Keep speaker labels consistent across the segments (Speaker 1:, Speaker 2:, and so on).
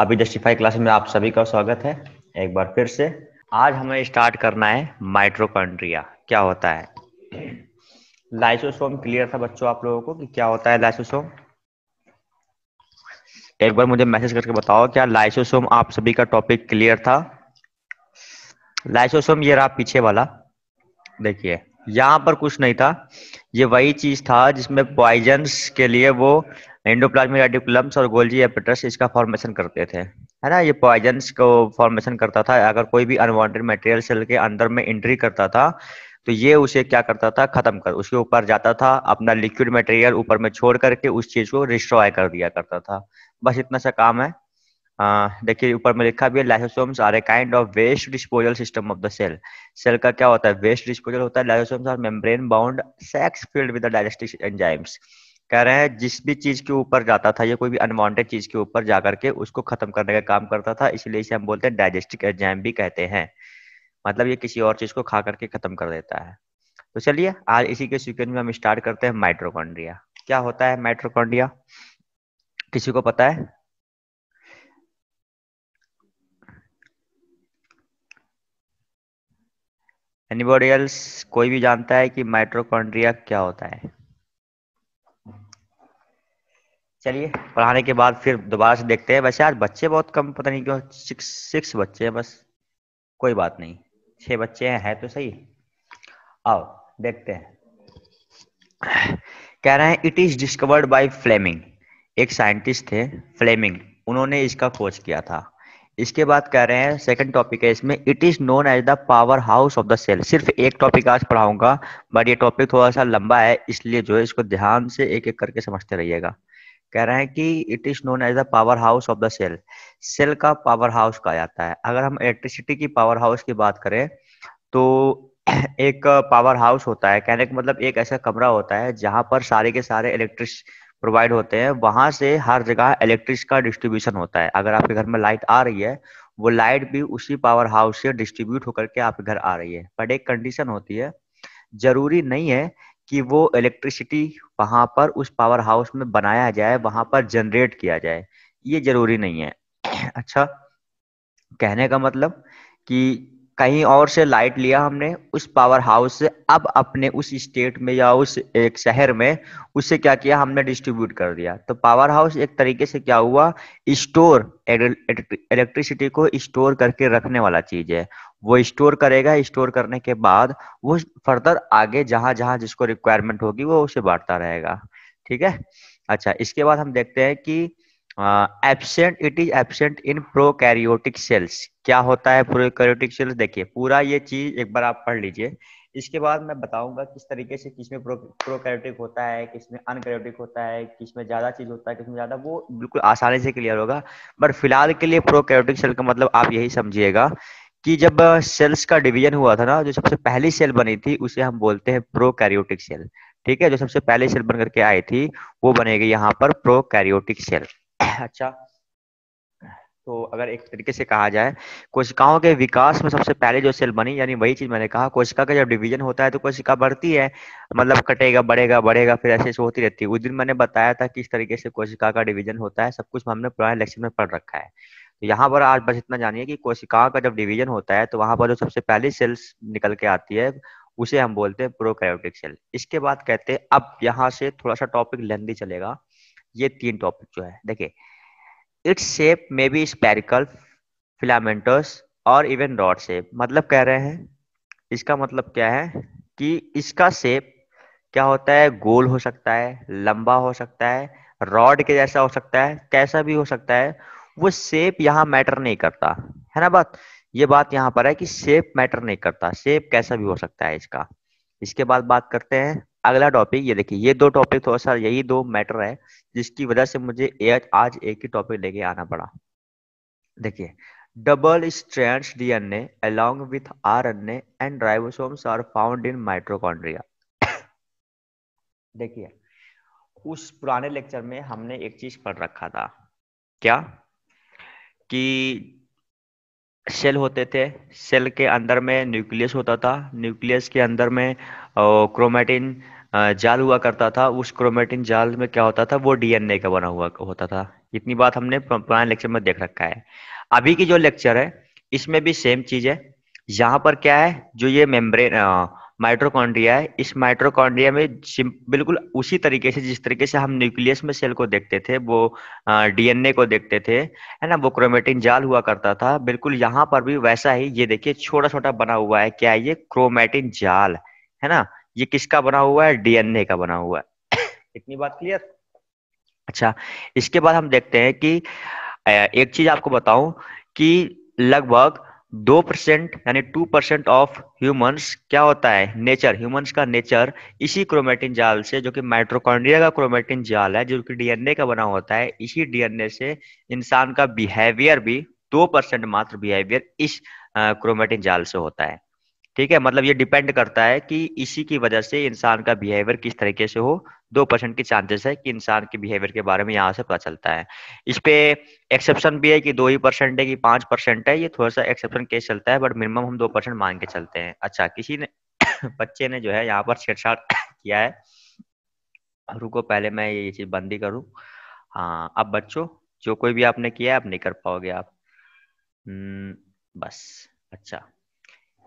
Speaker 1: अभी justify class में आप सभी का स्वागत है एक बार फिर से। आज हमें स्टार्ट करना है माइटोकॉन्ड्रिया क्या होता है। लाइसोसोम क्लियर था बच्चों आप लोगों को कि क्या होता है लाइसोसोम? एक बार मुझे मैसेज करके बताओ, क्या लाइसोसोम आप सभी का टॉपिक क्लियर था? लाइसोसोम ये रहा पीछे वाला, देखिए यहाँ पर कुछ नहीं था। ये वही चीज था जिसमें पॉइजन्स के लिए वो एंडोप्लाज्मिक रेटिकुलम्स और गोल्जी एपिटस इसका फॉर्मेशन करते थे, है ना। ये पॉइजन्स को फॉर्मेशन करता था। अगर कोई भी अनवांटेड मटेरियल सेल के अंदर में एंट्री करता था तो ये उसे क्या करता था, खत्म कर उसके ऊपर जाता था, अपना लिक्विड मटेरियल ऊपर में छोड़ करके उस चीज को डिस्ट्रॉय कर दिया करता था। बस इतना सा काम है। देखिए ऊपर में लिखा भी है, lysosomes are a kind of waste disposal system of the cell. Cell का क्या होता है, वेस्ट डिस्पोजल होता है। Lysosomes are membrane bound sacs filled with the digestive enzymes. कह रहे हैं जिस भी चीज के ऊपर जाता था, ये कोई भी अनवांटेड चीज के ऊपर जाकर के उसको खत्म करने का काम करता था, इसलिए इसे हम बोलते हैं डाइजेस्टिव एंजाइम भी कहते हैं। मतलब ये किसी और चीज को खा करके खत्म कर देता है। तो चलिए आज इसी के सीक्वेंस में हम स्टार्ट करते हैं माइटोकॉन्ड्रिया। क्या होता है माइटोकॉन्ड्रिया, किसी को पता है? एनीबॉडी एल्स, कोई भी जानता है कि माइटोकॉन्ड्रिया क्या होता है? चलिए पढ़ाने के बाद फिर दोबारा से देखते हैं। वैसे आज बच्चे बहुत कम, पता नहीं क्यों, सिक्स बच्चे हैं बस। कोई बात नहीं, 6 बच्चे हैं, है तो सही। आओ देखते हैं। कह रहे हैं it is discovered by Fleming. एक साइंटिस्ट थे फ्लेमिंग, उन्होंने इसका खोज किया था। इसके बाद कह रहे हैं सेकंड टॉपिक है इसमें, it is known as the power house of the cell. सिर्फ एक टॉपिक आज पढ़ाऊंगा, बट ये टॉपिक थोड़ा सा लंबा है, इसलिए जो है इसको ध्यान से एक एक करके समझते रहिएगा। कह रहे हैं कि it is known as the power house of the cell. Cell का पावर हाउस कहा जाता है। अगर हम इलेक्ट्रिसिटी की पावर हाउस की बात करें तो एक पावर हाउस होता है, कहने का मतलब एक ऐसा कमरा होता है जहां पर सारे के सारे इलेक्ट्रिक प्रोवाइड होते हैं। वहां से हर जगह इलेक्ट्रिक का डिस्ट्रीब्यूशन होता है। अगर आपके घर में लाइट आ रही है, वो लाइट भी उसी पावर हाउस से डिस्ट्रीब्यूट होकर के आपके घर आ रही है। बट एक कंडीशन होती है, जरूरी नहीं है कि वो इलेक्ट्रिसिटी वहां पर उस पावर हाउस में बनाया जाए, वहां पर जनरेट किया जाए, ये जरूरी नहीं है। अच्छा, कहने का मतलब कि कहीं और से लाइट लिया हमने उस पावर हाउस से, अब अपने उस स्टेट में या उस एक शहर में उसे क्या किया, हमने डिस्ट्रीब्यूट कर दिया। तो पावर हाउस एक तरीके से क्या हुआ, स्टोर, इलेक्ट्रिसिटी को स्टोर करके रखने वाला चीज है। वो स्टोर करेगा, स्टोर करने के बाद वो फर्दर आगे जहां जहां जिसको रिक्वायरमेंट होगी वो उसे बांटता रहेगा। ठीक है। अच्छा, इसके बाद हम देखते हैं कि absent, it is absent in prokaryotic cells. क्या होता है प्रोकैरियोटिक सेल्स? देखिए पूरा ये चीज एक बार आप पढ़ लीजिए, इसके बाद मैं बताऊंगा किस तरीके से किसमें प्रोकैरियोटिक होता है, किसमें अनकैरियोटिक होता है, किसमें ज्यादा चीज होता है, किसमें ज्यादा, वो बिल्कुल आसानी से क्लियर होगा। बट फिलहाल के लिए प्रोकैरियोटिक सेल का मतलब आप यही समझिएगा कि जब सेल्स का डिवीजन हुआ था ना, जो सबसे पहली सेल बनी थी उसे हम बोलते हैं प्रोकैरियोटिक सेल। ठीक है, जो सबसे पहले सेल बन करके आई थी वो बनेगी यहाँ पर प्रोकैरियोटिक सेल। अच्छा, तो अगर एक तरीके से कहा जाए, कोशिकाओं के विकास में सबसे पहले जो सेल बनी, यानी वही चीज मैंने कहा, कोशिका का जब डिवीजन होता है तो कोशिका बढ़ती है, मतलब कटेगा, बढ़ेगा, बढ़ेगा, फिर ऐसे ऐसे होती रहती है। उस दिन मैंने बताया था किस तरीके से कोशिका का डिवीजन होता है, सब कुछ हमने पुराने लेक्चर में पढ़ रखा है। तो यहाँ पर आज बस इतना जानिए कि कोशिकाओं का जब डिवीजन होता है तो वहां पर जो सबसे पहली सेल्स निकल के आती है उसे हम बोलते हैं प्रोकैरियोटिक सेल। इसके बाद कहते हैं, अब यहाँ से थोड़ा सा टॉपिक लेंदी चलेगा। ये 3 टॉपिक जो है देखिए, its shape may be spherical, filamentous और इवन रॉड शेप। मतलब कह रहे हैं, इसका मतलब क्या है कि इसका शेप क्या होता है, गोल हो सकता है, लंबा हो सकता है, रॉड के जैसा हो सकता है, कैसा भी हो सकता है। वो शेप यहाँ मैटर नहीं करता, है ना बात। ये बात यहाँ पर है कि शेप मैटर नहीं करता, शेप कैसा भी हो सकता है इसका। इसके बाद बात करते हैं अगला टॉपिक। ये देखिए, ये 2 टॉपिक थोड़ा सा, यही 2 मैटर है जिसकी वजह से मुझे आज एक ही टॉपिक लेके आना पड़ा। देखिए, double strands DNA along with RNA and ribosomes are found in mitochondria. देखिए, उस पुराने लेक्चर में हमने एक चीज पढ़ रखा था, क्या कि सेल होते थे, सेल के अंदर में न्यूक्लियस होता था, न्यूक्लियस के अंदर में क्रोमेटिन जाल हुआ करता था। उस क्रोमेटिन जाल में क्या होता था, वो डीएनए का बना हुआ होता था। इतनी बात हमने पुराने लेक्चर में देख रखा है। अभी की जो लेक्चर है इसमें भी सेम चीज है। यहाँ पर क्या है, जो ये मेम्ब्रेन माइटोकॉन्ड्रिया है, इस माइटोकॉन्ड्रिया में बिल्कुल उसी तरीके से जिस तरीके से हम न्यूक्लियस में सेल को देखते थे, वो डीएनए को देखते थे, है ना, वो क्रोमेटिन जाल हुआ करता था, बिल्कुल यहाँ पर भी वैसा ही। ये देखिए छोटा छोटा बना हुआ है, क्या है ये? क्रोमेटिन जाल, है ना। ये किसका बना हुआ है? डीएनए का बना हुआ है। इतनी बात क्लियर? अच्छा, इसके बाद हम देखते हैं कि एक चीज आपको बताऊं कि लगभग 2% यानी 2% ऑफ ह्यूमंस क्या होता है, नेचर, ह्यूमंस का नेचर इसी क्रोमेटिन जाल से, जो कि माइटोकॉन्ड्रिया का क्रोमेटिन जाल है, जो कि डीएनए का बना होता है, इसी डीएनए से इंसान का बिहेवियर भी 2% मात्र बिहेवियर इस क्रोमेटिन जाल से होता है। ठीक है, मतलब ये डिपेंड करता है कि इसी की वजह से इंसान का बिहेवियर किस तरीके से हो। 2% की चांसेस है कि इंसान के बिहेवियर के बारे में यहाँ से पता चलता है। इस पे एक्सेप्शन भी है कि 2% है कि 5% है, ये थोड़ा सा एक्सेप्शन केस चलता है, बट मिनिमम हम 2% मान के चलते हैं। अच्छा, किसी ने बच्चे ने जो है यहाँ पर छेड़छाड़ किया है। रुको, पहले मैं ये चीज बंद ही करूँ। हाँ, अब बच्चों, जो कोई भी आपने किया है आप नहीं कर पाओगे आप। बस। अच्छा,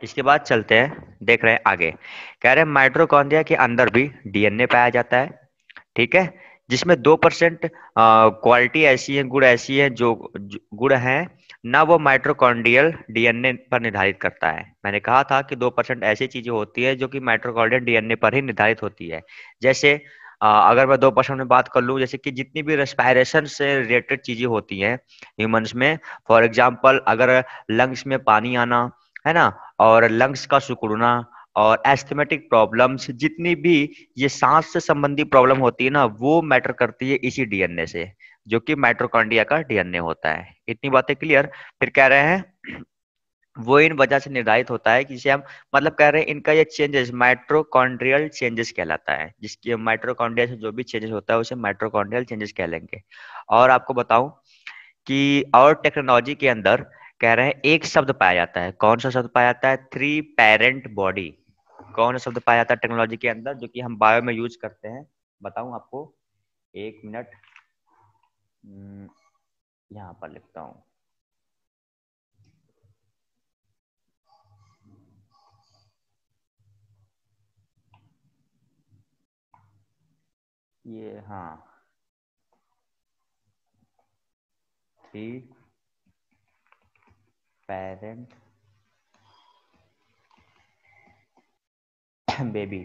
Speaker 1: इसके बाद चलते हैं, देख रहे हैं आगे। कह रहे हैं माइटोकॉन्ड्रिया के अंदर भी डीएनए पाया जाता है, ठीक है, जिसमें 2% क्वालिटी ऐसी है, गुण ऐसी है, जो गुण है ना, वो माइटोकॉन्ड्रियल डीएनए पर निर्धारित करता है। मैंने कहा था कि 2% ऐसी चीजें होती है जो कि माइटोकॉन्ड्रियल डीएनए पर ही निर्धारित होती है। जैसे अगर मैं 2% में बात कर लूँ, जैसे कि जितनी भी रेस्पायरेशन से रिलेटेड चीजें होती हैं ह्यूमंस में, फॉर एग्जाम्पल अगर लंग्स में पानी आना, है ना, और लंग्स का सिकुड़ना, और एस्थमेटिक प्रॉब्लम्स, जितनी भी ये सांस से संबंधी प्रॉब्लम होती है ना, वो मैटर करती है इसी डीएनए से, जो कि माइटोकॉन्ड्रिया का डीएनए होता है। इतनी बातें क्लियर? फिर कह रहे हैं वो इन वजह से निर्धारित होता है कि जिसे हम, मतलब कह रहे हैं इनका ये चेंजेस माइटोकॉन्ड्रियल चेंजेस कहलाता है, जिसकी माइटोकॉन्ड्रिया से जो भी चेंजेस होता है उसे माइटोकॉन्ड्रियल चेंजेस कह लेंगे। और आपको बताऊं कि और टेक्नोलॉजी के अंदर कह रहे हैं एक शब्द पाया जाता है। कौन सा शब्द पाया जाता है? Three parent body. कौन सा शब्द पाया जाता है टेक्नोलॉजी के अंदर, जो कि हम बायो में यूज करते हैं? बताऊं आपको, एक मिनट, यहाँ पर लिखता हूँ। ये, हाँ, थ्री पेरेंट बेबी,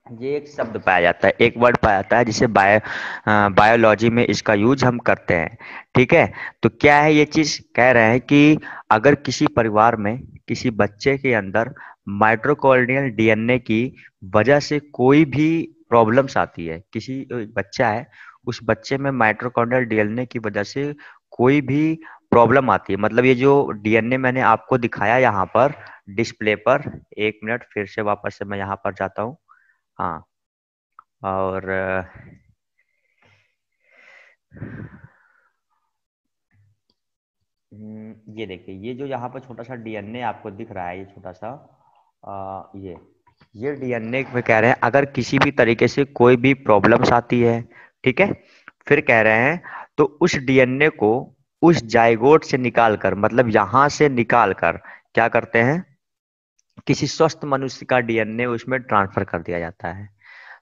Speaker 1: ये एक शब्द पाया जाता है, एक वर्ड पाया जाता है, जिसे बायोलॉजी में इसका यूज हम करते हैं। ठीक है, तो क्या है ये चीज? कह रहे हैं कि अगर किसी परिवार में किसी बच्चे के अंदर माइटोकॉन्ड्रियल डीएनए की वजह से कोई भी प्रॉब्लम्स आती है, किसी बच्चा है, उस बच्चे में माइटोकॉन्ड्रियल डीएनए की वजह से कोई भी प्रॉब्लम आती है, मतलब ये जो डीएनए मैंने आपको दिखाया यहाँ पर डिस्प्ले पर, एक मिनट फिर से वापस से मैं यहाँ पर जाता हूँ। हाँ, और ये देखिए, ये जो यहाँ पर छोटा सा डीएनए आपको दिख रहा है, ये छोटा सा ये डीएनए में कह रहे हैं अगर किसी भी तरीके से कोई भी प्रॉब्लम्स आती है, ठीक है, फिर कह रहे हैं तो उस डीएनए को उस जाइगोट से निकाल कर, मतलब यहाँ से निकाल कर क्या करते हैं, किसी स्वस्थ मनुष्य का डीएनए उसमें ट्रांसफर कर दिया जाता है।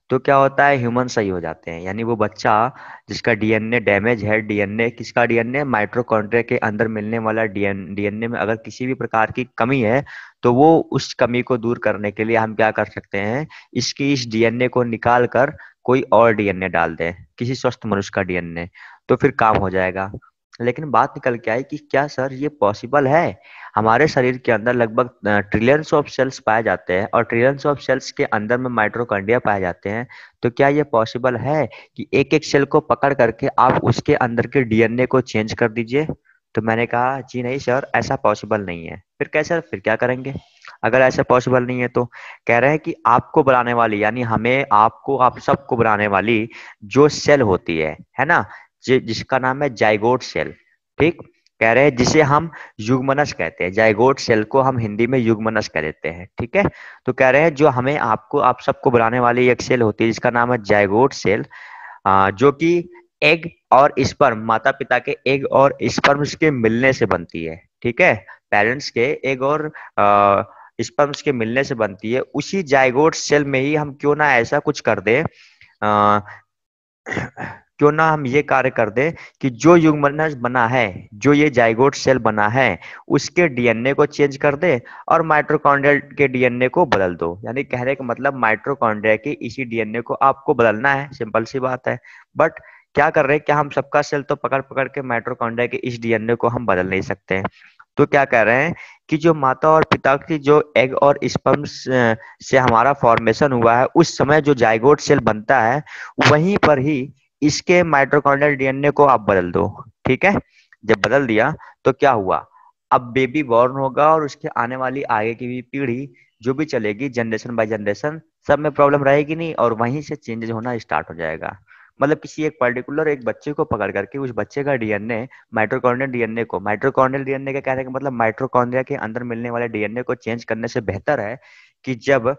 Speaker 1: तो क्या होता है, ह्यूमन सही हो जाते हैं। यानी वो बच्चा जिसका डीएनए डैमेज है, डीएनए किसका, डीएनए माइटोकॉन्ड्रिया के अंदर मिलने वाला डीएनए में अगर किसी भी प्रकार की कमी है, तो वो उस कमी को दूर करने के लिए हम क्या कर सकते हैं, इस डीएनए को निकाल कर कोई और डीएनए डाल दें, किसी स्वस्थ मनुष्य का डीएनए, तो फिर काम हो जाएगा। लेकिन बात निकल के आई कि क्या सर ये पॉसिबल है? हमारे शरीर के अंदर लगभग ट्रिलियंस ऑफ सेल्स पाए जाते हैं, और ट्रिलियंस ऑफ सेल्स के अंदर में माइटोकॉन्ड्रिया पाए जाते हैं। तो क्या ये पॉसिबल है कि एक एक सेल को पकड़ करके आप उसके अंदर के डीएनए को चेंज कर दीजिए? तो मैंने कहा जी नहीं सर, ऐसा पॉसिबल नहीं है। फिर कैसे, फिर क्या करेंगे अगर ऐसा पॉसिबल नहीं है? तो कह रहे हैं कि आपको बनाने वाली, यानी हमें, आपको, आप सबको बनाने वाली जो सेल होती है ना, जिसका नाम है जाइगोट सेल, ठीक, कह रहे हैं जिसे हम युग्मनज कहते हैं, जाइगोट सेल को हम हिंदी में युग्मनज कह देते हैं, ठीक है। तो कह रहे हैं जो हमें, आपको, आप सबको बनाने वाली एक सेल होती है जिसका नाम है जाइगोट सेल, जो कि एग और स्पर्म, माता पिता के एग और स्पर्म्स के मिलने से बनती है, ठीक है। पेरेंट्स के एग और स्पर्म्स के मिलने से बनती है। उसी जाइगोट सेल में ही हम क्यों ना ऐसा कुछ कर दे, क्यों ना हम ये कार्य कर दे कि जो युग्मनज बना है, जो ये जाइगोट सेल बना है, उसके डीएनए को चेंज कर दे और माइटोकॉन्ड्रिया के डीएनए को बदल दो। यानी कहने का मतलब माइटोकॉन्ड्रिया के इसी डीएनए को आपको बदलना है, सिंपल सी बात है। बट क्या कर रहे हैं, क्या हम सबका सेल तो पकड़ पकड़ के माइटोकॉन्ड्रिया के इस डीएनए को हम बदल नहीं सकते हैं। तो क्या कह रहे हैं कि जो माता और पिता की जो एग और स्पर्म से हमारा फॉर्मेशन हुआ है, उस समय जो जाइगोट सेल बनता है, वहीं पर ही इसके माइटोकॉन्ड्रियल डीएनए को आप बदल दो, ठीक है। जब बदल दिया तो क्या हुआ, अब बेबी बॉर्न होगा और उसके आने वाली आगे की भी पीढ़ी जो भी चलेगी जनरेशन बाय जनरेशन, सब में प्रॉब्लम रहेगी नहीं और वहीं से चेंजेस होना स्टार्ट हो जाएगा। मतलब किसी एक पर्टिकुलर एक बच्चे को पकड़ करके उस बच्चे का डीएनए, माइटोकॉन्ड्रियल डीएनए को, माइटोकॉन्ड्रियल डीएनए का कहने का मतलब माइटोकॉन्ड्रिया के अंदर मिलने वाले डीएनए को चेंज करने से बेहतर है कि जब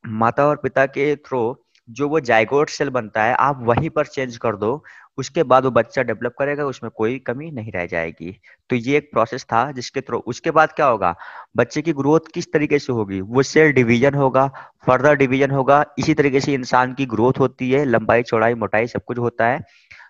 Speaker 1: माता और पिता के थ्रू जो वो जाइगोट सेल बनता है, आप वहीं पर चेंज कर दो, उसके बाद वो बच्चा डेवलप करेगा, उसमें कोई कमी नहीं रह जाएगी। तो ये एक प्रोसेस था जिसके थ्रू उसके बाद क्या होगा, बच्चे की ग्रोथ किस तरीके से होगी, वो सेल डिवीजन होगा, फर्दर डिवीजन होगा। इसी तरीके से इंसान की ग्रोथ होती है, लंबाई चौड़ाई मोटाई सब कुछ होता है।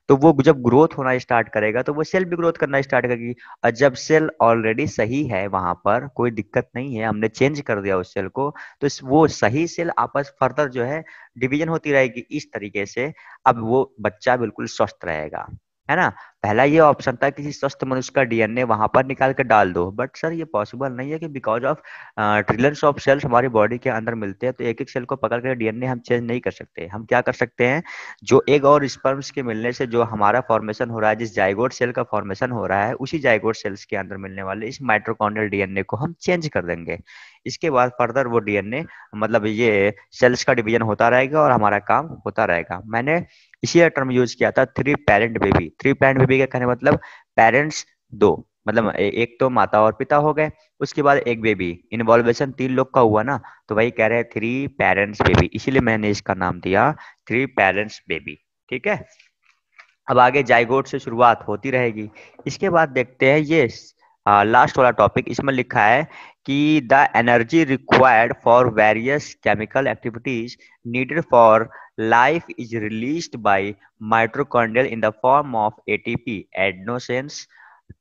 Speaker 1: तो वो जब ग्रोथ होना स्टार्ट करेगा तो वो सेल भी ग्रोथ करना स्टार्ट करेगी। और जब सेल ऑलरेडी सही है, वहां पर कोई दिक्कत नहीं है, हमने चेंज कर दिया उस सेल को, तो वो सही सेल आपस फर्दर जो है डिवीजन होती रहेगी इस तरीके से। अब वो बच्चा बिल्कुल स्वस्थ रहेगा, है ना। पहला ये ऑप्शन था किसी स्वस्थ मनुष्य का डीएनए वहां पर निकाल कर डाल दो, बट सर ये पॉसिबल नहीं है कि because of trillions of cells हमारी बॉडी के अंदर मिलते हैं, तो एक एक सेल को पकड़ कर डीएनए हम चेंज नहीं कर सकते। हम क्या कर सकते हैं, जो एग और स्पर्म्स के मिलने से जो हमारा फॉर्मेशन हो रहा है, जिस जाइगोट सेल का फॉर्मेशन हो रहा है, उसी जाइगोट सेल्स के अंदर मिलने वाले इस माइटोकॉन्ड्रियल डीएनए को हम चेंज कर देंगे। इसके बाद फर्दर वो डीएनए, मतलब ये सेल्स का डिवीजन होता रहेगा और हमारा काम होता रहेगा। मैंने इसी टर्म यूज किया था three parent baby. Three parent baby का कहने मतलब पेरेंट्स दो, मतलब एक तो माता और पिता हो गए, उसके बाद एक बेबी, इन्वॉल्वेशन तीन लोग का हुआ ना, तो वही कह रहे हैं थ्री पेरेंट्स बेबी, इसीलिए मैंने इसका नाम दिया थ्री पेरेंट्स बेबी, ठीक है। अब आगे जाइगोट से शुरुआत होती रहेगी। इसके बाद देखते हैं ये लास्ट वाला टॉपिक, इसमें लिखा है कि the energy required for various chemical activities needed for life is released by mitochondrial in the form of ATP, adenosines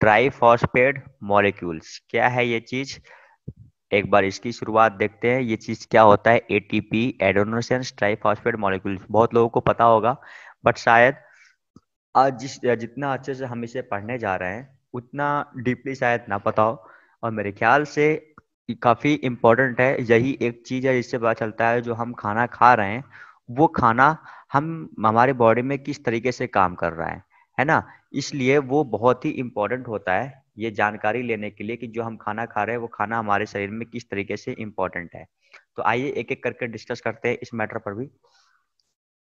Speaker 1: triphosphate molecules. क्या है ये चीज, एक बार इसकी शुरुआत देखते हैं। ये चीज क्या होता है, एटीपी, एडेनोसिन्स ट्राइफॉस्फेट मॉलिक्यूल्स, बहुत लोगों को पता होगा, बट शायद आज जितना अच्छे से हम इसे पढ़ने जा रहे हैं उतना डीपली शायद ना पता हो। और मेरे ख्याल से ये काफी इम्पोर्टेंट है। यही एक चीज है जिससे पता चलता है जो हम खाना खा रहे हैं, वो खाना हम हमारे बॉडी में किस तरीके से काम कर रहा है ना। इसलिए वो बहुत ही इम्पोर्टेंट होता है ये जानकारी लेने के लिए कि जो हम खाना खा रहे हैं वो खाना हमारे शरीर में किस तरीके से इम्पोर्टेंट है। तो आइए एक एक करके डिस्कस करते हैं इस मैटर पर भी।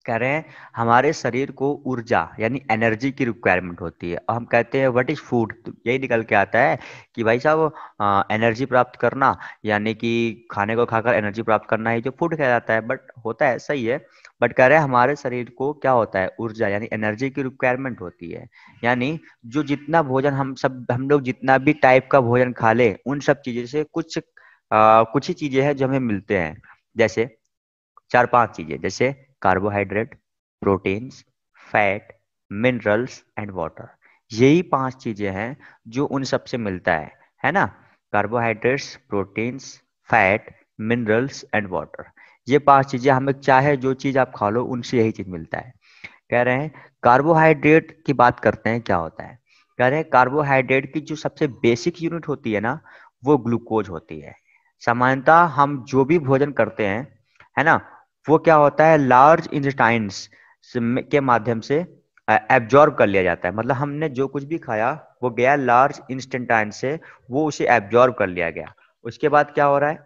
Speaker 1: कह रहे हैं हमारे शरीर को ऊर्जा यानी एनर्जी की रिक्वायरमेंट होती है, और हम कहते हैं व्हाट इज फूड, तो यही निकल के आता है कि भाई साहब एनर्जी प्राप्त करना यानी कि खाने को खाकर एनर्जी प्राप्त करना ही जो फूड कहलाता है। बट होता है सही है, बट कह रहे हैं हमारे शरीर को क्या होता है, ऊर्जा यानी एनर्जी की रिक्वायरमेंट होती है। यानी जो जितना भोजन हम लोग जितना भी टाइप का भोजन खा ले, उन सब चीजें से कुछ ही चीजें हैं जो हमें मिलते हैं। जैसे चार पांच चीजें, जैसे carbohydrate, proteins, fat, minerals and water. यही पांच चीजें हैं जो उन सब से मिलता है ना। Carbohydrates, proteins, fat, minerals and water, ये पांच चीजें हमें चाहे जो चीज आप खा लो उनसे यही चीज मिलता है। कह रहे हैं कार्बोहाइड्रेट की बात करते हैं, क्या होता है। कह रहे हैं कार्बोहाइड्रेट की जो सबसे बेसिक यूनिट होती है ना, वो ग्लूकोज होती है। सामान्यतः हम जो भी भोजन करते हैं, है ना, वो क्या होता है, लार्ज इंटेस्टाइन्स के माध्यम से एब्जॉर्ब कर लिया जाता है। मतलब हमने जो कुछ भी खाया वो गया लार्ज इंस्टेंटाइन से, वो उसे एब्जॉर्ब कर लिया गया। उसके बाद क्या हो रहा है,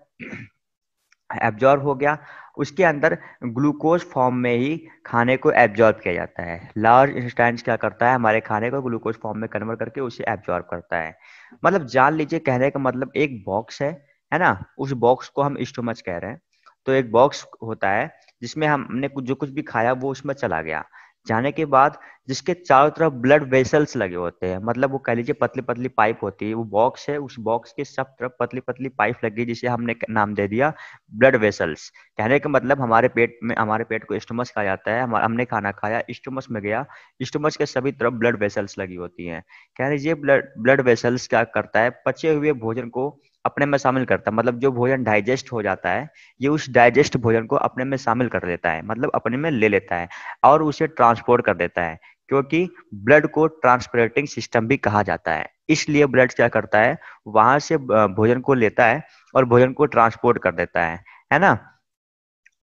Speaker 1: एब्जॉर्ब हो गया, उसके अंदर ग्लूकोज फॉर्म में ही खाने को एब्जॉर्ब किया जाता है। लार्ज इंटेस्टाइन्स क्या करता है, हमारे खाने को ग्लूकोज फॉर्म में कन्वर्ट करके उसे एब्जॉर्ब करता है। मतलब जान लीजिए, कहने का मतलब एक बॉक्स है ना, उस बॉक्स को हम स्टोमच कह रहे हैं। तो एक बॉक्स होता है जिसमें हमने कुछ जो कुछ भी खाया वो उसमें चला गया, जाने के बाद जिसके चारों तरफ ब्लड वेसल्स लगे होते हैं, मतलब वो कह लीजिए पतली पतली पाइप होती है, वो बॉक्स है, उस बॉक्स के सब तरफ पतली पतली पाइप लगी, जिसे हमने नाम दे दिया ब्लड वेसल्स। कहने का मतलब हमारे पेट को स्टमच कहा जाता है, हमने खाना खाया, स्टमच में गया, स्टमच के सभी तरफ ब्लड वेसल्स लगी होती हैं। कह लीजिए ब्लड ब्लड वेसल्स क्या करता है, पचे हुए भोजन को अपने में शामिल करता है, मतलब जो भोजन डाइजेस्ट हो जाता है, ये उस डाइजेस्ट भोजन को अपने में शामिल कर लेता है, मतलब अपने में ले लेता है और उसे ट्रांसपोर्ट कर देता है, क्योंकि ब्लड को ट्रांसपोर्टिंग सिस्टम भी कहा जाता है। इसलिए ब्लड क्या करता है, वहां से भोजन को लेता है और भोजन को ट्रांसपोर्ट कर देता है ना।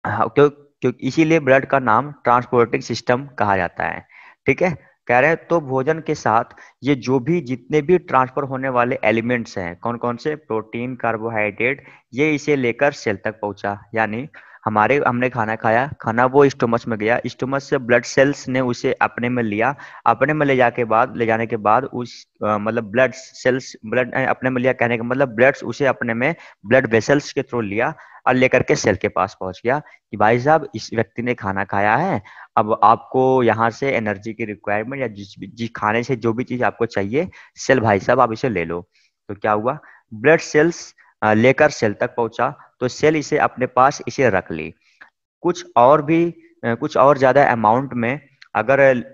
Speaker 1: हाँ, क्यों इसीलिए ब्लड का नाम ट्रांसपोर्टिंग सिस्टम कहा जाता है। ठीक है, कह रहे हैं तो भोजन के साथ ये जो भी जितने भी ट्रांसफर होने वाले एलिमेंट्स हैं, कौन कौन से, प्रोटीन, कार्बोहाइड्रेट, ये इसे लेकर सेल तक पहुंचा, यानी हमने खाना खाया, खाना वो स्टोमच में गया, स्टोमच से ब्लड सेल्स ने उसे अपने में लिया, अपने में ले जाने के बाद मतलब ब्लड सेल्स, ब्लड अपने में लिया कहने का मतलब ब्लड उसे अपने में ब्लड वेसल्स के थ्रू लिया और लेकर के सेल के पास पहुंच गया कि भाई साहब इस व्यक्ति ने खाना खाया है, अब आपको यहाँ से एनर्जी की रिक्वायरमेंट या जिस खाने से जो भी चीज आपको चाहिए, सेल भाई साहब आप इसे ले लो। तो क्या हुआ, ब्लड सेल्स लेकर सेल तक पहुंचा, तो सेल इसे अपने पास इसे रख ली। कुछ और ज्यादा अमाउंट में अगर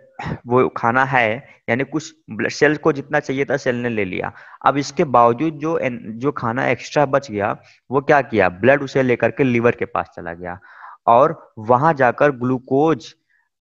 Speaker 1: वो खाना है, यानी कुछ सेल को जितना चाहिए था सेल ने ले लिया, अब इसके बावजूद जो खाना एक्स्ट्रा बच गया, वो क्या किया, ब्लड उसे लेकर के लीवर के पास चला गया और वहां जाकर ग्लूकोज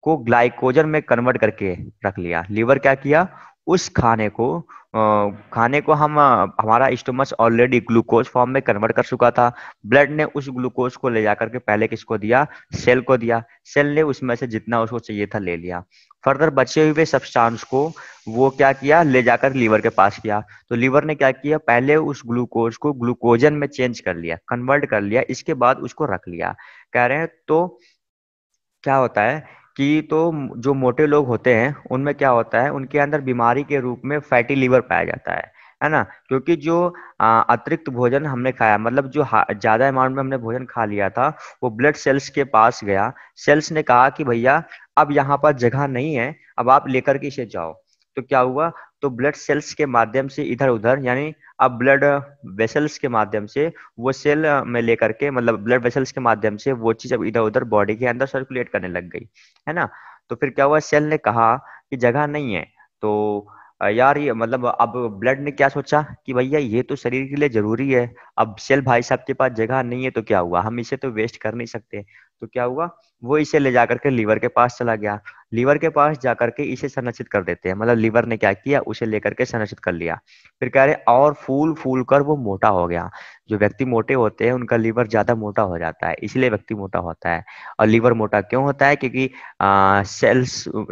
Speaker 1: को ग्लाइकोजन में कन्वर्ट करके रख लिया। लीवर क्या किया, उस खाने को हमारा स्टोमच ऑलरेडी ग्लूकोज फॉर्म में कन्वर्ट कर चुका था, ब्लड ने उस ग्लूकोज को ले जाकर के पहले किसको दिया, सेल को दिया, सेल ने उसमें से जितना उसको चाहिए था ले लिया, फर्दर बचे हुए सब्सटेंस को वो क्या किया, ले जाकर लीवर के पास किया। तो लीवर ने क्या किया, पहले उस ग्लूकोज को ग्लूकोजन में चेंज कर लिया, कन्वर्ट कर लिया, इसके बाद उसको रख लिया। कह रहे हैं तो क्या होता है कि तो जो मोटे लोग होते हैं उनमें क्या होता है, उनके अंदर बीमारी के रूप में फैटी लीवर पाया जाता है ना, क्योंकि जो अतिरिक्त भोजन हमने खाया, मतलब जो ज्यादा अमाउंट में हमने भोजन खा लिया था, वो ब्लड सेल्स के पास गया, सेल्स ने कहा कि भैया अब यहाँ पर जगह नहीं है, अब आप लेकर के इसे जाओ। तो क्या हुआ, तो ब्लड सेल्स के माध्यम से इधर उधर, यानी अब ब्लड वेसल्स के माध्यम से वो सेल में लेकर के, मतलब ब्लड वेसल्स के माध्यम से वो चीज अब इधर उधर बॉडी के अंदर सर्कुलेट करने लग गई, है ना। तो फिर क्या हुआ, सेल ने कहा कि जगह नहीं है, तो यार ये मतलब अब ब्लड ने क्या सोचा कि भैया ये तो शरीर के लिए जरूरी है, अब सेल भाई साहब के पास जगह नहीं है, तो क्या हुआ, हम इसे तो वेस्ट कर नहीं सकते। तो क्या हुआ, वो इसे ले जाकर के लीवर के पास चला गया, लीवर के पास जाकर के इसे संरक्षित कर देते हैं, मतलब लीवर ने क्या किया, उसे लेकर के संरक्षित कर लिया। फिर कह रहे और फूल फूल कर वो मोटा हो गया। जो व्यक्ति मोटे होते हैं उनका लीवर ज्यादा मोटा हो जाता है, इसलिए व्यक्ति मोटा होता है। और लीवर मोटा क्यों होता है, क्योंकि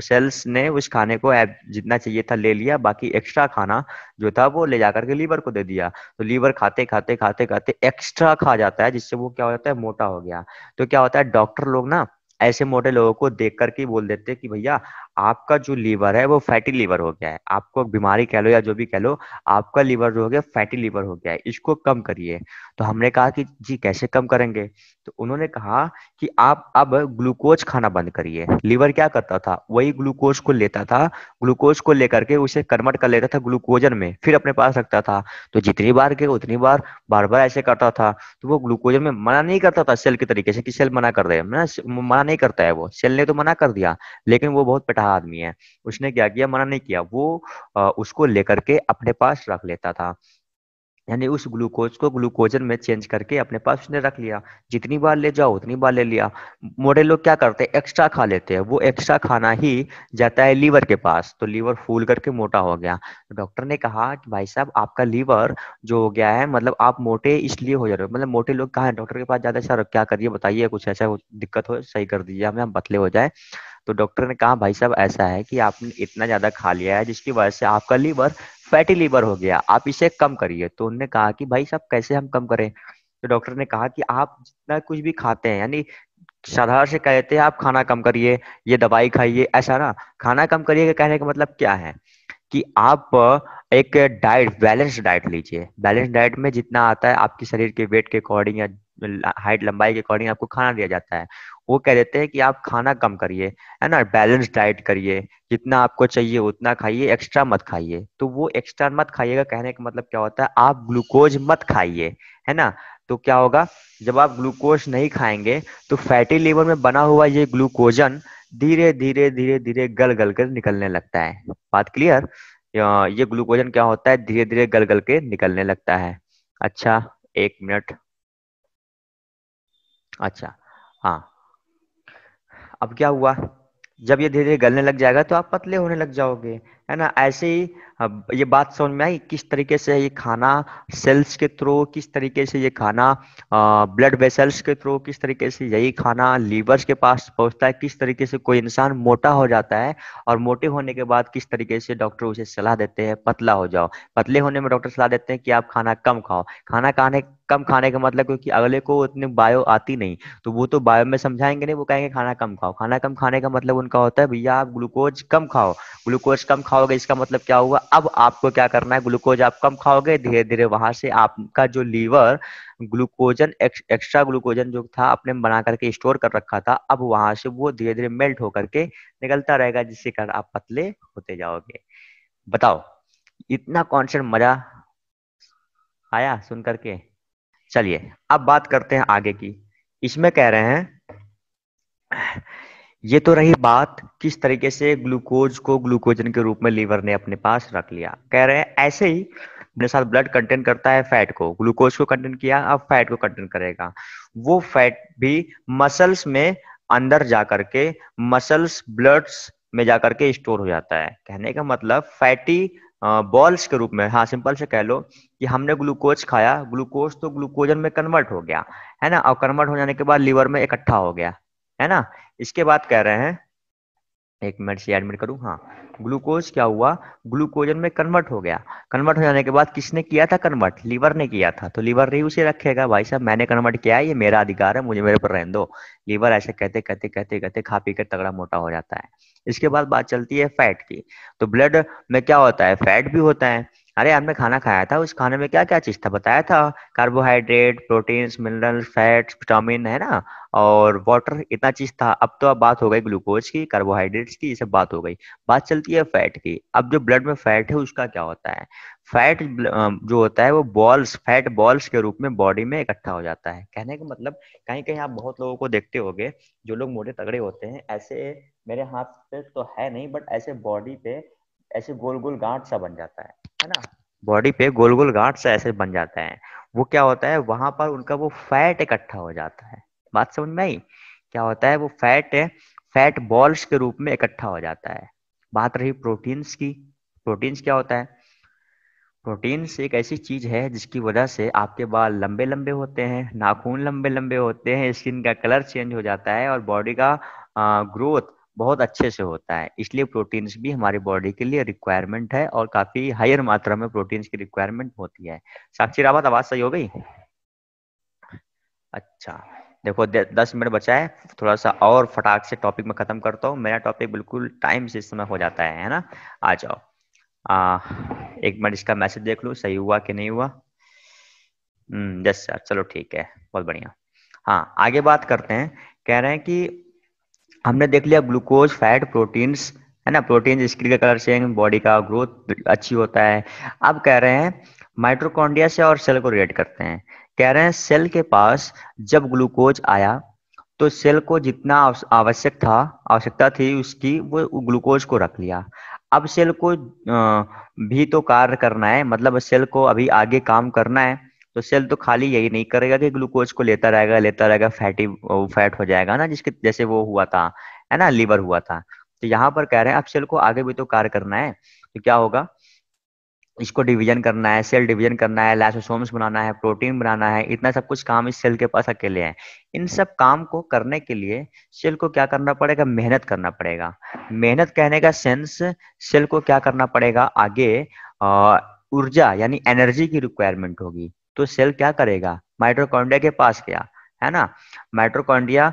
Speaker 1: सेल्स ने उस खाने को जितना चाहिए था ले लिया, बाकी एक्स्ट्रा खाना जो था वो ले जाकर के लीवर को दे दिया। तो लीवर खाते खाते खाते खाते एक्स्ट्रा खा जाता है, जिससे वो क्या हो जाता है, मोटा हो गया। तो क्या होता है, डॉक्टर लोग ना ऐसे मोटे लोगों को देख करके ही बोल देते हैं कि भैया आपका जो लीवर है वो फैटी लीवर हो गया है, आपको बीमारी कह लो या जो भी कह लो, आपका लीवर जो हो गया फैटी लीवर हो गया है, इसको कम करिए। तो हमने कहा कि जी कैसे कम करेंगे, तो उन्होंने कहा कि आप अब ग्लूकोज खाना बंद करिए। लीवर क्या करता था, वही ग्लूकोज को लेता था, ग्लूकोज को लेकर के उसे कन्वर्ट कर लेता था ग्लूकोजन में, फिर अपने पास रखता था। तो जितनी बार के उतनी बार बार बार ऐसे करता था, तो वो ग्लूकोजन में मना नहीं करता था सेल के तरीके से कि सेल मना कर दे, मना नहीं करता है, वो सेल ने तो मना कर दिया, लेकिन वो बहुत पेटहा आदमी है, उसने क्या किया, मना नहीं किया, वो उसको लेकर के अपने पास रख लेता था, यानी उस ग्लूकोज को ग्लूकोजन में चेंज करके अपने पास उसने रख लिया, जितनी बार ले जाओ उतनी बार ले लिया। मोटे लोग क्या करते हैं, एक्स्ट्रा खा लेते हैं, वो एक्स्ट्रा खाना ही जाता है लीवर के पास, तो लीवर फूल करके मोटा हो गया। तो डॉक्टर ने कहा कि भाई साहब आपका लीवर जो हो गया है, मतलब आप मोटे इसलिए हो जा रहे हो, मतलब मोटे लोग कहाँ है डॉक्टर के पास जाते हैं, सर क्या करिए बताइए, कुछ ऐसा दिक्कत हो सही कर दीजिए हमें, हम पतले हो जाए। तो डॉक्टर ने कहा भाई साहब ऐसा है कि आपने इतना ज्यादा खा लिया है, जिसकी वजह से आपका लीवर फैटी लीवर हो गया, आप इसे कम करिए। तो उन्होंने कहा कि भाई साहब कैसे हम कम करें, तो डॉक्टर ने कहा कि आप जितना कुछ भी खाते हैं, यानी साधारण से कहते हैं आप खाना कम करिए, ये दवाई खाइए, ऐसा ना, खाना कम करिए का कहने का मतलब क्या है कि आप एक डाइट, बैलेंस डाइट लीजिए, बैलेंस डाइट में जितना आता है आपके शरीर के वेट के अकॉर्डिंग या हाइट लंबाई के अकॉर्डिंग आपको खाना दिया जाता है, वो कह देते हैं कि आप खाना कम करिए, है ना, बैलेंस डाइट करिए, जितना आपको चाहिए उतना खाइए, एक्स्ट्रा मत खाइए। तो वो एक्स्ट्रा मत खाइएगा कहने का मतलब क्या होता है, आप ग्लूकोज मत खाइए, है ना। तो क्या होगा, जब आप ग्लूकोज नहीं खाएंगे तो फैटी लीवर में बना हुआ ये ग्लूकोजन धीरे धीरे धीरे धीरे गल गल कर निकलने लगता है। बात क्लियर। ये ग्लूकोजन क्या होता है, धीरे धीरे गल गल के निकलने लगता है। अच्छा, एक मिनट। अच्छा, हाँ, अब क्या हुआ, जब ये धीरे धीरे गलने लग जाएगा तो आप पतले होने लग जाओगे, है ना। ऐसे ही अब ये बात समझ में आई किस तरीके से ये खाना सेल्स के थ्रू, किस तरीके से ये खाना ब्लड वेसल्स के थ्रू, किस तरीके से यही खाना लीवर्स के पास पहुंचता है, किस तरीके से कोई इंसान मोटा हो जाता है, और मोटे होने के बाद किस तरीके से डॉक्टर उसे सलाह देते हैं पतला हो जाओ। पतले होने में डॉक्टर सलाह देते हैं कि आप खाना कम खाओ। खाना खाने कम खाने का मतलब, क्योंकि अगले को उतनी बायो आती नहीं, तो वो तो बायो में समझाएंगे नहीं, वो कहेंगे खाना कम खाओ। खाना कम खाने का मतलब उनका होता है भैया आप ग्लूकोज कम खाओ। ग्लूकोज कम खाओगे इसका मतलब क्या हुआ, अब आपको क्या करना है, ग्लूकोज आप कम खाओगे, धीरे धीरे वहां से आपका जो लीवर ग्लूकोजन एक्स्ट्रा ग्लूकोजन जो था आपने बना करके स्टोर कर रखा था, अब वहां से वो धीरे धीरे मेल्ट होकर के निकलता रहेगा, जिससे कारण आप पतले होते जाओगे। बताओ, इतना कॉन्सेप्ट मजा आया सुन करके। चलिए अब बात करते हैं आगे की। इसमें कह रहे हैं, ये तो रही बात किस तरीके से ग्लूकोज को ग्लूकोजन के रूप में लीवर ने अपने पास रख लिया। कह रहे हैं ऐसे ही अपने साथ ब्लड कंटेन करता है फैट को, ग्लूकोज को कंटेन किया, अब फैट को कंटेन करेगा। वो फैट भी मसल्स में अंदर जा करके, मसल्स ब्लड्स में जा करके स्टोर हो जाता है। कहने का मतलब फैटी बॉल्स के रूप में, हाँ सिंपल से कह लो कि हमने ग्लूकोज खाया, ग्लूकोज तो ग्लूकोजन में कन्वर्ट हो गया, है ना, और कन्वर्ट हो जाने के बाद लीवर में इकट्ठा हो गया, है ना। इसके बाद कह रहे हैं, एक मिनट से एडमिट करूं, हाँ, ग्लूकोज क्या हुआ, ग्लूकोजन में कन्वर्ट हो गया। कन्वर्ट हो जाने के बाद किसने किया था कन्वर्ट, लीवर ने किया था, तो लीवर ही उसे रखेगा, भाई साहब मैंने कन्वर्ट किया है, ये मेरा अधिकार है, मुझे मेरे पर रहने दो। लीवर ऐसे कहते कहते कहते कहते खा पी कर तगड़ा मोटा हो जाता है। इसके बाद बात चलती है फैट की। तो ब्लड में क्या होता है, फैट भी होता है। अरे आपने खाना खाया था, उस खाने में क्या क्या चीज था बताया था, carbohydrate, proteins, mineral, fats, vitamin, है ना, और वाटर, इतना चीज था। अब तो अब बात हो गई ग्लूकोज की, कार्बोहाइड्रेट्स की, ये सब बात हो गई। बात चलती है फैट की। अब जो ब्लड में फैट है उसका क्या होता है, फैट जो होता है वो बॉल्स, फैट बॉल्स के रूप में बॉडी में इकट्ठा हो जाता है। कहने का मतलब कहीं कहीं आप बहुत लोगों को देखते होंगे, जो लोग मोटे तगड़े होते हैं, ऐसे मेरे हाथ पे तो है नहीं बट ऐसे बॉडी पे ऐसे गोल गोल गांठ सा बन जाता है ना, बॉडी पे गोल गोल गांठ सा ऐसे बन जाता है। वो क्या होता है, वहां पर उनका वो फैट इकट्ठा हो जाता है। बात समझ में आई, क्या होता है, वो फैट है, फैट बॉल्स के रूप में इकट्ठा हो जाता है। बात रही प्रोटीन्स की। प्रोटीन्स क्या होता है, प्रोटीन्स एक ऐसी चीज है जिसकी वजह से आपके बाल लंबे लंबे होते हैं, नाखून लंबे लंबे होते हैं, स्किन का कलर चेंज हो जाता है, और बॉडी का ग्रोथ बहुत अच्छे से होता है। इसलिए प्रोटीन्स भी हमारी बॉडी के लिए रिक्वायरमेंट है, और काफी हायर मात्रा में प्रोटीन्स की रिक्वायरमेंट होती है। साक्षी रावत, आवाज सही हो गई। अच्छा, देखो 10 मिनट बचा है, थोड़ा सा और फटाक से टॉपिक में खत्म करता हूँ। मेरा टॉपिक बिल्कुल टाइम से इस समय हो जाता है ना। आ जाओ। आ, एक मिनट इसका मैसेज देख लूँ सही हुआ कि नहीं हुआ। यस सर, चलो ठीक है, बहुत बढ़िया। हाँ, आगे बात करते हैं। कह रहे हैं कि हमने देख लिया ग्लूकोज, फैट, प्रोटीन्स, है ना, प्रोटीन स्किन का कलर चेंज, बॉडी का ग्रोथ अच्छी होता है। अब कह रहे हैं माइटोकॉन्ड्रिया से और सेल को रिलेट करते हैं। कह रहे हैं सेल के पास जब ग्लूकोज आया तो सेल को जितना आवश्यक था, आवश्यकता थी उसकी, वो ग्लूकोज को रख लिया। अब सेल को भी तो कार्य करना है, मतलब सेल को अभी आगे काम करना है। तो सेल तो खाली यही नहीं करेगा कि ग्लूकोज को लेता रहेगा, फैटी फैट हो जाएगा ना, जिसके जैसे वो हुआ था, है ना, लीवर हुआ था। तो यहाँ पर कह रहे हैं अब सेल को आगे भी तो कार्य करना है, तो क्या होगा, इसको डिवीजन करना है, सेल डिवीजन करना है, लाइसोसोम्स बनाना है, प्रोटीन बनाना है, इतना सब कुछ काम इस सेल के पास अकेले है। इन सब काम को करने के लिए सेल को क्या करना पड़ेगा, मेहनत करना पड़ेगा। मेहनत कहने का सेंस, सेल को क्या करना पड़ेगा आगे, ऊर्जा यानी एनर्जी की रिक्वायरमेंट होगी। तो सेल क्या करेगा, माइटोकॉन्ड्रिया के पास गया, है ना। माइटोकॉन्ड्रिया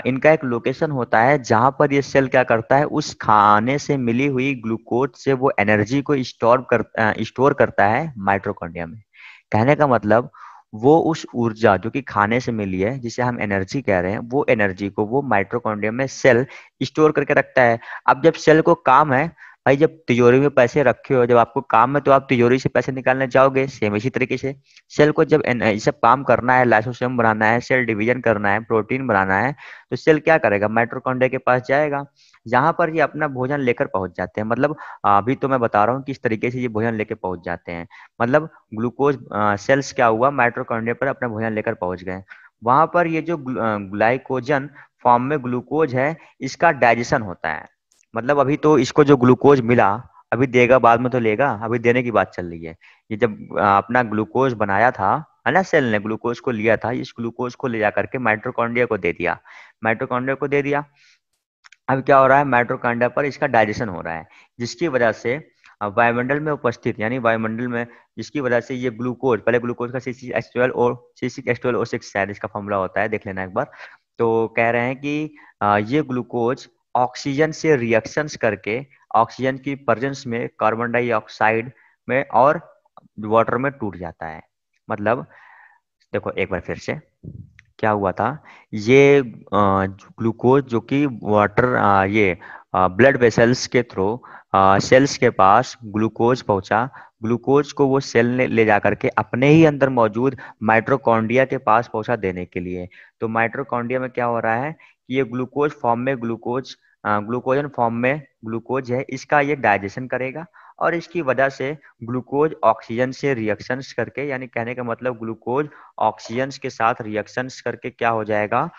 Speaker 1: इनका एक लोकेशन होता है जहां पर ये सेल क्या करता है, उस खाने से मिली हुई ग्लूकोज से वो एनर्जी को स्टोर करता है माइटोकॉन्ड्रिया में। कहने का मतलब वो उस ऊर्जा जो कि खाने से मिली है, जिसे हम एनर्जी कह रहे हैं, वो एनर्जी को वो माइटोकॉन्ड्रिया में सेल स्टोर करके रखता है। अब जब सेल को काम है, भाई जब तिजोरी में पैसे रखे हो, जब आपको काम है तो आप तिजोरी से पैसे निकालने जाओगे। सेम इसी तरीके से सेल को जब ये सब काम करना है, लाइसोसोम बनाना है, सेल डिवीजन करना है, प्रोटीन बनाना है, तो सेल क्या करेगा, माइटोकॉन्ड्रिया के पास जाएगा, जहां पर ये अपना भोजन लेकर पहुंच जाते हैं। मतलब अभी तो मैं बता रहा हूँ किस तरीके से ये भोजन लेकर पहुंच जाते हैं। मतलब ग्लूकोज सेल्स क्या हुआ, माइटोकॉन्ड्रिया पर अपना भोजन लेकर पहुंच गए। वहां पर ये जो ग्लाइकोजन फॉर्म में ग्लूकोज है, इसका डाइजेशन होता है। मतलब अभी तो इसको जो ग्लूकोज मिला, अभी देगा बाद में तो लेगा, अभी देने की बात चल रही है। ये जब अपना ग्लूकोज बनाया था, है ना, सेल ने ग्लूकोज को लिया था, इस ग्लूकोज को ले जाकर के माइटोकॉन्ड्रिया को दे दिया, माइटोकॉन्ड्रिया को दे दिया। अब क्या हो रहा है, माइटोकॉन्ड्रिया पर इसका डाइजेशन हो रहा है, जिसकी वजह से वायुमंडल में उपस्थित, यानी वायुमंडल में, जिसकी वजह से ये ग्लूकोज, पहले ग्लूकोज का C6H12O6 शायद इसका फॉर्मूला होता है, देख लेना एक बार। तो कह रहे हैं कि ये ग्लूकोज ऑक्सीजन से रिएक्शंस करके ऑक्सीजन की प्रेजेंस में कार्बन डाइऑक्साइड में और वाटर में टूट जाता है। मतलब देखो एक बार फिर से क्या हुआ था, ये ग्लूकोज जो कि वाटर ये ब्लड वेसल्स के थ्रू सेल्स के पास ग्लूकोज पहुंचा, ग्लूकोज को वो सेल ने ले जा करके अपने ही अंदर मौजूद माइटोकॉन्ड्रिया के पास पहुंचा देने के लिए। तो माइटोकॉन्ड्रिया में क्या हो रहा है कि ये ग्लूकोज फॉर्म में ग्लूकोजन फॉर्म में ग्लूकोज है, इसका ये डाइजेशन करेगा, और इसकी वजह से ग्लूकोज ऑक्सीजन से रिएक्शंस करके, यानी कहने का मतलब ग्लूकोज ऑक्सीजन के साथ रिएक्शंस करके क्या हो जाएगा,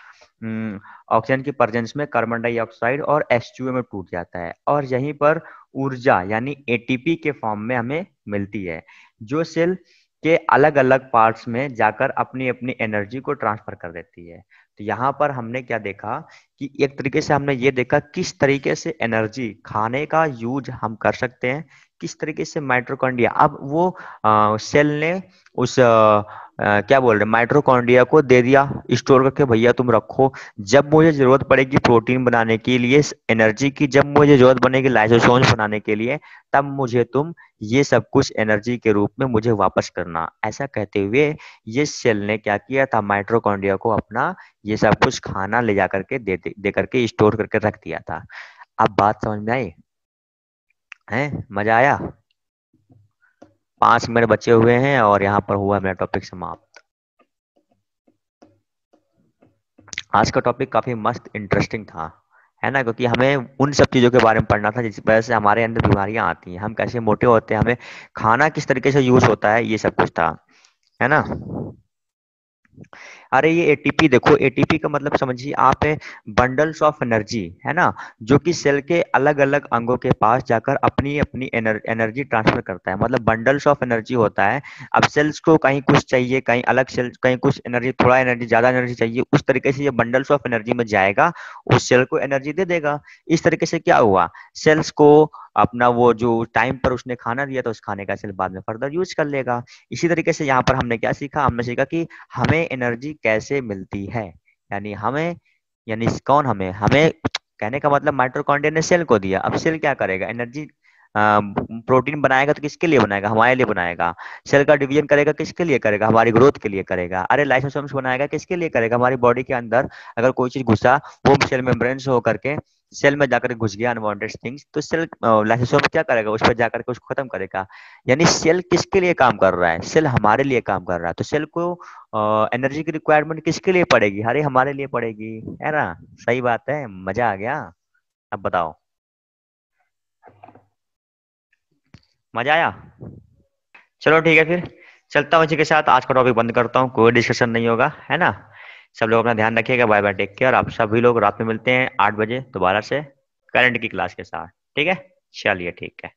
Speaker 1: ऑक्सीजन की प्रेजेंस में कार्बन डाइऑक्साइड और H2O में टूट जाता है, और यहीं पर ऊर्जा यानी एटीपी के फॉर्म में हमें मिलती है, जो सेल के अलग अलग पार्ट्स में जाकर अपनी अपनी एनर्जी को ट्रांसफर कर देती है। तो यहाँ पर हमने क्या देखा कि एक तरीके से हमने ये देखा किस तरीके से एनर्जी खाने का यूज हम कर सकते हैं, किस तरीके से माइटोकॉन्ड्रिया, अब वो सेल ने उस क्या बोल रहे माइटोकॉन्ड्रिया को दे दिया स्टोर करके, भैया तुम रखो, जब मुझे जरूरत पड़ेगी प्रोटीन बनाने के लिए, एनर्जी की जब मुझे जरूरत बनेगी लाइसोसोम्स बनाने के लिए, तब मुझे तुम ये सब कुछ एनर्जी के रूप में मुझे वापस करना। ऐसा कहते हुए ये सेल ने क्या किया था, माइटोकॉन्ड्रिया को अपना ये सब कुछ खाना ले जा करके दे करके स्टोर करके रख दिया था। अब बात समझ में आई है, मजा आया? 5 मिनट बचे हुए हैं और यहाँ पर हुआ मेरा टॉपिक समाप्त। आज का टॉपिक काफी मस्त इंटरेस्टिंग था, है ना, क्योंकि हमें उन सब चीजों के बारे में पढ़ना था जिस वजह से हमारे अंदर बीमारियां आती हैं, हम कैसे मोटे होते हैं, हमें खाना किस तरीके से यूज होता है, ये सब कुछ था, है ना। अरे ये एटीपी देखो, एटीपी का मतलब समझिए आप है बंडल्स ऑफ एनर्जी, है ना, जो कि सेल के अलग अलग अंगों के पास जाकर अपनी अपनी एनर्जी ट्रांसफर करता है, मतलब बंडल्स ऑफ एनर्जी होता है। अब सेल्स को कहीं कुछ चाहिए, कहीं अलग सेल्स कहीं कुछ एनर्जी, थोड़ा एनर्जी ज्यादा एनर्जी चाहिए, उस तरीके से ये बंडल्स ऑफ एनर्जी में जाएगा, उस सेल को एनर्जी दे देगा। इस तरीके से क्या हुआ, सेल्स को अपना वो जो टाइम पर उसने खाना दिया था, उस खाने का सेल बाद में फर्दर यूज कर लेगा। इसी तरीके से यहाँ पर हमने क्या सीखा, हमने सीखा कि हमें एनर्जी कैसे मिलती है, यानी हमें, यानी कौन हमें, हमें कहने का मतलब माइटोकॉन्ड्रिया ने सेल को दिया। अब सेल क्या करेगा, एनर्जी प्रोटीन बनाएगा तो किसके लिए बनाएगा, हमारे लिए बनाएगा। सेल का डिवीजन करेगा किसके लिए करेगा, हमारी ग्रोथ के लिए करेगा। अरे लाइसोसोम्स बनाएगा किसके लिए करेगा, हमारी बॉडी के अंदर अगर कोई चीज घुसा, वो सेल मेम्ब्रेन से होकर के सेल में जाकर घुस गया अनवांटेड थिंग्स, तो सेल लाइसोसोम क्या करेगा, उस पर जाकर के उसको खत्म करेगा। यानी सेल किसके लिए काम कर रहा है, सेल हमारे लिए काम कर रहा है। तो सेल को एनर्जी की रिक्वायरमेंट किसके लिए पड़ेगी, अरे हमारे लिए पड़ेगी, है ना। सही बात है, मजा आ गया। अब बताओ, मजा आया? चलो ठीक है फिर, चलता हूँ इसी के साथ, आज का टॉपिक बंद करता हूँ, कोई डिस्कशन नहीं होगा, है ना। सब लोग अपना ध्यान रखिएगा, बाय बाय, टेक केयर। आप सभी लोग रात में मिलते हैं 8 बजे दोबारा से करंट की क्लास के साथ, ठीक है। चलिए ठीक है।